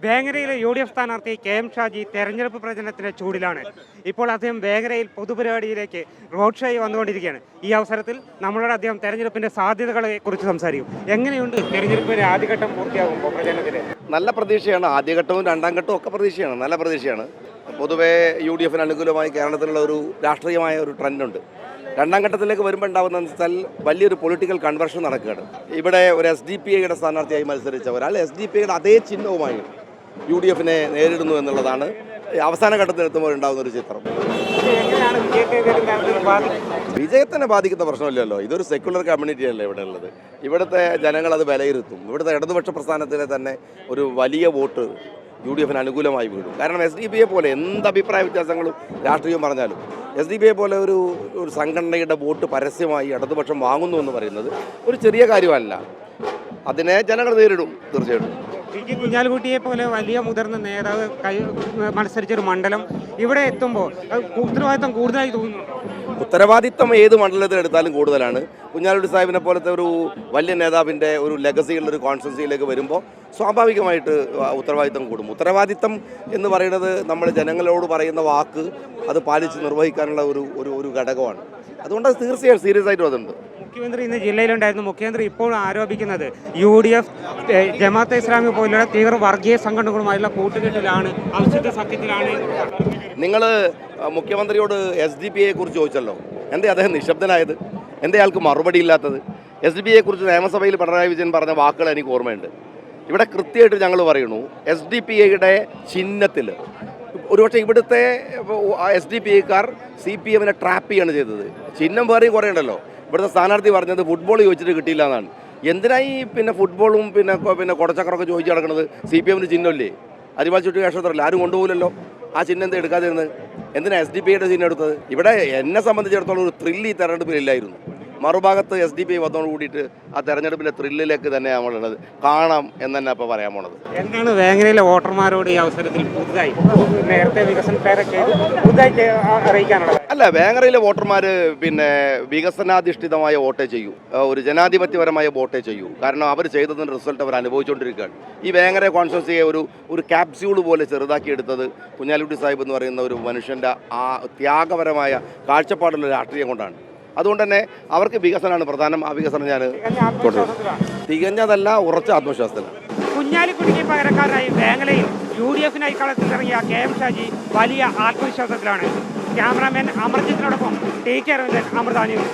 വേങ്ങരയിലെ UDF സ്ഥാനാർത്ഥി KM Shaji തെരഞ്ഞെടുപ്പ് പ്രചരണത്തിന്റെ ചൂടിലാണ്. ഇപ്പോൾ അദ്ദേഹം വേങ്ങരയിൽ പൊതുപരിപാടിയിലേക്ക് റോഡ് ഷോയിൽ വന്നുകൊണ്ടിരിക്കുകയാണ്. ഈ അവസരത്തിൽ നമ്മളോട് അദ്ദേഹം തെരഞ്ഞെടുപ്പിന്റെ സാധ്യതകളെ കുറിച്ച് സംസാരിക്കും. എങ്ങനെയുണ്ട് തെരഞ്ഞെടുപ്പിന്റെ ആദ്യഘട്ടം പൂർത്തിയാകുമ്പോൾ പ്രചരണത്തിന്? നല്ല പ്രതീക്ഷയാണ്. ആദ്യഘട്ടവും രണ്ടാം ഘട്ടവും ഒക്കെ പ്രതീക്ഷയാണ്, നല്ല പ്രതീക്ഷയാണ്. പൊതുവേ UDF അനുകൂലമായി കേരളത്തിലുള്ള ഒരു രാഷ്ട്രീയമായ ഒരു ട്രെൻഡുണ്ട്. രണ്ടാം ഘട്ടത്തിലേക്ക് വരുമ്പോൾ ഉണ്ടാകുന്നതെന്ന് വെച്ചാൽ വലിയൊരു പൊളിറ്റിക്കൽ കൺവെർഷൻ നടക്കുകയാണ്. ഇവിടെ ഒരു SDPIയുടെ സ്ഥാനാർത്ഥിയായി മത്സരിച്ച ഒരാൾ SDPIയുടെ അതേ ചിഹ്നവുമായി UDFനെ നേരിടുന്നു എന്നുള്ളതാണ് അവസാന ഘട്ടത്തിലെത്തുമ്പോൾ ഉണ്ടാകുന്ന ഒരു ചിത്രം. വിജയത്തിനെ ബാധിക്കുന്ന പ്രശ്നമില്ലല്ലോ. ഇതൊരു സെക്യുലർ കമ്മ്യൂണിറ്റിയല്ലേ ഇവിടെ ഉള്ളത്. ഇവിടുത്തെ ജനങ്ങൾ അത് വിലയിരുത്തും. ഇവിടുത്തെ ഇടതുപക്ഷ പ്രസ്ഥാനത്തിലെ തന്നെ ഒരു വലിയ വോട്ട് UDFന് അനുകൂലമായി വീഴും. കാരണം SDPIയെ പോലെ എന്ത് അഭിപ്രായ വ്യത്യാസങ്ങളും രാഷ്ട്രീയം പറഞ്ഞാലും SDPIയെ പോലെ ഒരു സംഘടനയുടെ വോട്ട് പരസ്യമായി ഇടതുപക്ഷം വാങ്ങുന്നു എന്ന് പറയുന്നത് ഒരു ചെറിയ കാര്യമല്ല. അതിനെ ജനങ്ങൾ നേരിടും തീർച്ചയായിട്ടും. കുഞ്ഞാലിക്കുട്ടിയെ പോലെ വലിയ മുതിർന്ന നേതാവ് മത്സരിച്ചൊരു മണ്ഡലം ഇവിടെ എത്തുമ്പോൾ ഉത്തരവാദിത്തം കൂടുതലായി തോന്നുന്നു. ഉത്തരവാദിത്തം ഏത് മണ്ഡലത്തിൽ എടുത്താലും കൂടുതലാണ്. കുഞ്ഞാലിക്കുട്ടി സാഹിബിനെ പോലത്തെ ഒരു വലിയ നേതാവിൻ്റെ ഒരു ലെഗസിയുള്ളൊരു കോൺസ്റ്റൻസിയിലേക്ക് വരുമ്പോൾ സ്വാഭാവികമായിട്ട് ഉത്തരവാദിത്തം കൂടും. ഉത്തരവാദിത്തം എന്ന് പറയുന്നത് നമ്മൾ ജനങ്ങളോട് പറയുന്ന വാക്ക് അത് പാലിച്ച് നിർവഹിക്കാനുള്ള ഒരു ഘടകമാണ്. അതുകൊണ്ട് അത് തീർച്ചയായും സീരിയസ് ആയിട്ടും അതുണ്ട്. മുഖ്യമന്ത്രി ഇന്ന് ജില്ലയിലുണ്ടായിരുന്നു. മുഖ്യമന്ത്രി ഇപ്പോൾ ആരോപിക്കുന്നത് UDF ജമാഅത്തെ ഇസ്ലാമി പോലുള്ള തീവ്ര വർഗീയ സംഘടനകളുമായുള്ള കൂട്ടുകെട്ടിലാണ്, അവിശുദ്ധ സഖ്യത്തിലാണ്. നിങ്ങൾ മുഖ്യമന്ത്രിയോട് SDPIയെ കുറിച്ച് ചോദിച്ചല്ലോ, എന്തേ അദ്ദേഹം നിശബ്ദനായത്? എന്തേ അയാൾക്ക് മറുപടി ഇല്ലാത്തത്? SDPIയെ കുറിച്ച് നിയമസഭയിൽ പിണറായി വിജയൻ പറഞ്ഞ വാക്കുകൾ എനിക്ക് ഓർമ്മയുണ്ട്. ഇവിടെ കൃത്യമായിട്ട് ഞങ്ങൾ പറയുന്നു, SDPIയുടെ ചിഹ്നത്തിൽ ഒരുപക്ഷെ ഇവിടുത്തെ SDPIക്കാർ CPMനെ ട്രാപ്പ് ചെയ്യാണ് ചെയ്തത്. ചിഹ്നം വേറെയും കുറേ ഉണ്ടല്ലോ. ഇവിടുത്തെ സ്ഥാനാർത്ഥി പറഞ്ഞത് ഫുട്ബോൾ ചോദിച്ചിട്ട് കിട്ടിയില്ല എന്നാണ്. എന്തിനായി പിന്നെ ഫുട്ബോളും പിന്നെ കുടച്ചക്കറൊക്കെ ചോദിച്ച് നടക്കുന്നത്? CPMന് ചിഹ്നമില്ലേ? അരിവാൾ ചുറ്റി കേശവത്രല്ലേ, ആരും കൊണ്ടുപോകില്ലല്ലോ. ആ ചിഹ്നം എന്താ എടുക്കാതിരുന്നത്? എന്തിനാ SDPIയുടെ ചിഹ്നം എടുത്തത്? ഇവിടെ എന്നെ സംബന്ധിച്ചിടത്തോളം ഒരു ത്രില്ല് ഈ തെരഞ്ഞെടുപ്പിലില്ലായിരുന്നു. മറുഭാഗത്ത് SDPI വന്നതോട് കൂടിയിട്ട് ആ തെരഞ്ഞെടുപ്പിൻ്റെ ത്രില്ലിലേക്ക് തന്നെ നമ്മളുള്ളത് കാണാം എന്ന് തന്നെ അപ്പോൾ പറയാൻ പോണത്. എന്താണ് വേങ്ങരയിലെ വോട്ടർമാരോട് ഈ അവസരത്തിൽ പുതുതായി നേരത്തെ വികസന പുതുതായി അറിയിക്കാനുള്ളത്? അല്ല, വേങ്ങരയിലെ വോട്ടർമാർ പിന്നെ വികസനാധിഷ്ഠിതമായ വോട്ടേ ചെയ്യൂ, ഒരു ജനാധിപത്യപരമായ വോട്ടേ ചെയ്യൂ. കാരണം അവർ ചെയ്തതിൻ്റെ റിസൾട്ട് അവർ അനുഭവിച്ചുകൊണ്ടിരിക്കുകയാണ്. ഈ വേങ്ങര കോൺസ്റ്റിറ്റ്യുവൻസിയെ ഒരു ക്യാപ്സ്യൂൾ പോലെ ചെറുതാക്കിയെടുത്തത് കുഞ്ഞാലിക്കുട്ടി സാഹിബ് എന്ന് പറയുന്ന ഒരു മനുഷ്യൻ്റെ ആ ത്യാഗപരമായ കാഴ്ചപ്പാടുള്ള രാഷ്ട്രീയം കൊണ്ടാണ്. അതുകൊണ്ട് തന്നെ അവർക്ക് വികസനമാണ് പ്രധാനം. ആ വികസനം ഞാൻ തികഞ്ഞതല്ല, ഉറച്ച ആത്മവിശ്വാസത്തിലാണ്. കുഞ്ഞാലിക്കുട്ടിക്ക് പകരക്കാരായി വേങ്ങരയിൽ UDFനായി കളത്തിലിറങ്ങിയ KM ഷാജി വലിയ ആത്മവിശ്വാസത്തിലാണ്. ക്യാമറാമാൻ അമർജിത്തിനോടൊപ്പം TK രവീന്ദ്രൻ, അമൃത ന്യൂസ്.